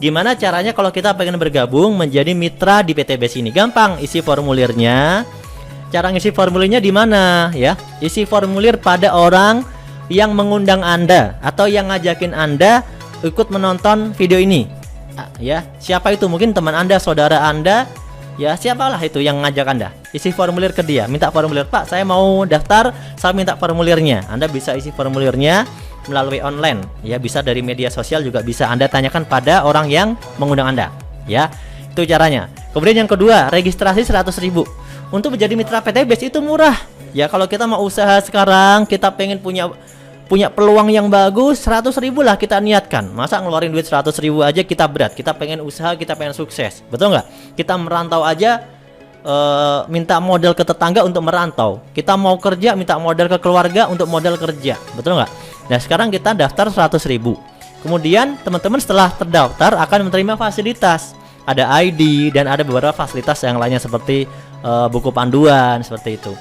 Gimana caranya kalau kita pengen bergabung menjadi mitra di PT BES ini? Gampang, isi formulirnya. Cara ngisi formulirnya di mana ya? Isi formulir pada orang yang mengundang Anda atau yang ngajakin Anda ikut menonton video ini. Ya, siapa itu? Mungkin teman Anda, saudara Anda, ya siapalah itu yang ngajak Anda. Isi formulir ke dia, minta formulir, Pak, saya mau daftar, saya minta formulirnya. Anda bisa isi formulirnya melalui online, ya bisa dari media sosial juga bisa. Anda tanyakan pada orang yang mengundang Anda, ya itu caranya. Kemudian yang kedua, registrasi 100.000 untuk menjadi mitra PT BES itu murah. Ya kalau kita mau usaha sekarang, kita pengen punya peluang yang bagus, 100.000 lah kita niatkan. Masa ngeluarin duit 100.000 aja kita berat. Kita pengen usaha, kita pengen sukses, betul nggak? Kita merantau aja, minta modal ke tetangga untuk merantau. Kita mau kerja, minta modal ke keluarga untuk modal kerja, betul nggak? Nah sekarang kita daftar 100.000. Kemudian teman-teman setelah terdaftar akan menerima fasilitas. Ada ID dan ada beberapa fasilitas yang lainnya seperti buku panduan seperti itu.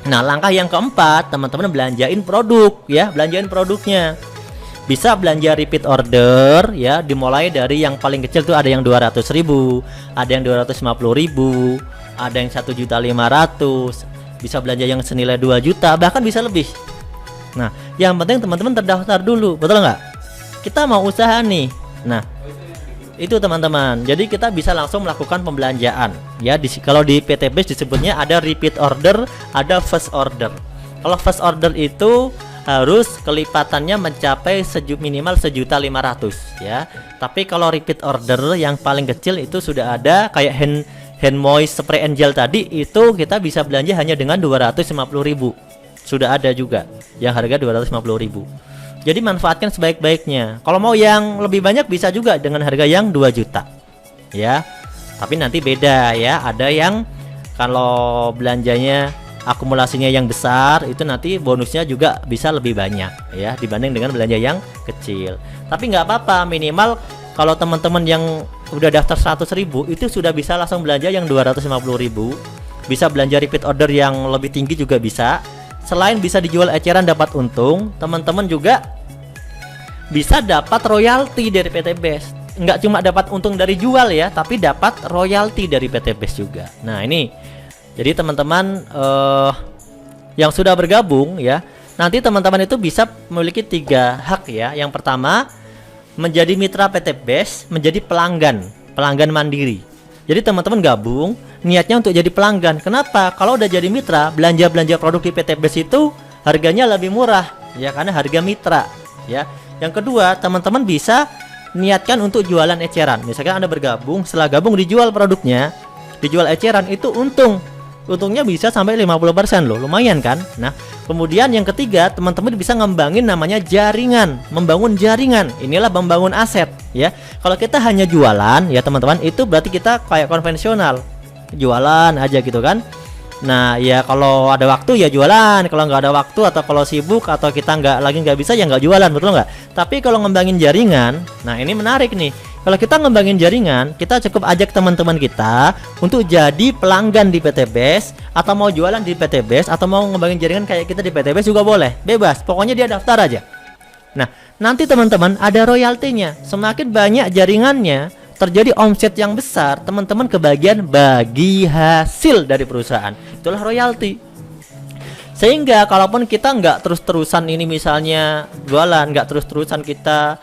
Nah langkah yang keempat, teman-teman belanjain produk ya, belanjain produknya. Bisa belanja repeat order ya, dimulai dari yang paling kecil tuh ada yang 200.000, ada yang 250.000, ada yang 1.500.000, bisa belanja yang senilai 2 juta, bahkan bisa lebih. Nah, yang penting teman-teman terdaftar dulu, betul nggak? Kita mau usaha nih. Nah, itu teman-teman. Jadi kita bisa langsung melakukan pembelanjaan. Ya, kalau di PT BES disebutnya ada repeat order, ada first order. Kalau first order itu harus kelipatannya mencapai minimal 1.500.000 ya. Tapi kalau repeat order yang paling kecil itu sudah ada kayak hand moist spray and gel tadi, itu kita bisa belanja hanya dengan 250.000. Sudah ada juga yang harga 250.000. Jadi manfaatkan sebaik-baiknya. Kalau mau yang lebih banyak bisa juga dengan harga yang 2 juta ya. Tapi nanti beda ya. Ada yang kalau belanjanya akumulasinya yang besar, itu nanti bonusnya juga bisa lebih banyak ya dibanding dengan belanja yang kecil. Tapi nggak apa-apa, minimal kalau teman-teman yang udah daftar 100.000 itu sudah bisa langsung belanja yang 250.000. Bisa belanja repeat order yang lebih tinggi juga bisa. Selain bisa dijual eceran dapat untung, teman-teman juga bisa dapat royalti dari PT BES. Nggak cuma dapat untung dari jual ya, tapi dapat royalti dari PT BES juga. Nah ini, jadi teman-teman yang sudah bergabung ya, nanti teman-teman itu bisa memiliki 3 hak ya. Yang pertama, menjadi mitra PT BES, menjadi pelanggan mandiri. Jadi teman-teman gabung niatnya untuk jadi pelanggan. Kenapa? Kalau udah jadi mitra, belanja produk di PT BES itu harganya lebih murah ya, karena harga mitra ya. Yang kedua, teman-teman bisa niatkan untuk jualan eceran. Misalkan Anda bergabung, setelah gabung dijual produknya, dijual eceran, itu untungnya bisa sampai 50% loh, lumayan kan. Nah kemudian yang ketiga, teman-teman bisa ngembangin namanya jaringan, membangun jaringan. Inilah membangun aset ya. Kalau kita hanya jualan ya teman-teman, itu berarti kita kayak konvensional, jualan aja gitu kan. Nah ya kalau ada waktu ya jualan, kalau nggak ada waktu atau kalau sibuk atau kita nggak bisa ya nggak jualan, betul nggak? Tapi kalau ngembangin jaringan, nah ini menarik nih. Kalau kita ngembangin jaringan, kita cukup ajak teman-teman kita untuk jadi pelanggan di PT BES, atau mau jualan di PT BES, atau mau ngembangin jaringan kayak kita di PT BES juga boleh, bebas. Pokoknya dia daftar aja. Nah nanti teman-teman ada royaltinya. Semakin banyak jaringannya, terjadi omset yang besar, teman-teman kebagian bagi hasil dari perusahaan. Itulah royalti. Sehingga kalaupun kita nggak terus-terusan ini misalnya jualan, nggak terus-terusan kita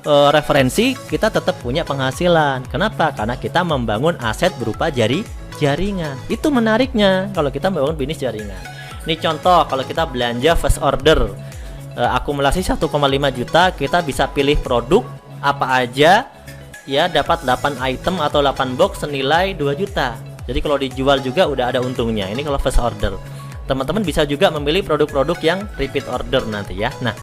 referensi, kita tetap punya penghasilan. Kenapa? Karena kita membangun aset berupa jaringan. Itu menariknya kalau kita membangun bisnis jaringan. Ini contoh, kalau kita belanja first order akumulasi 1,5 juta, kita bisa pilih produk apa aja ya, dapat 8 item atau 8 box senilai 2 juta. Jadi kalau dijual juga udah ada untungnya. Ini kalau first order. Teman-teman bisa juga memilih produk-produk yang repeat order nanti ya. Nah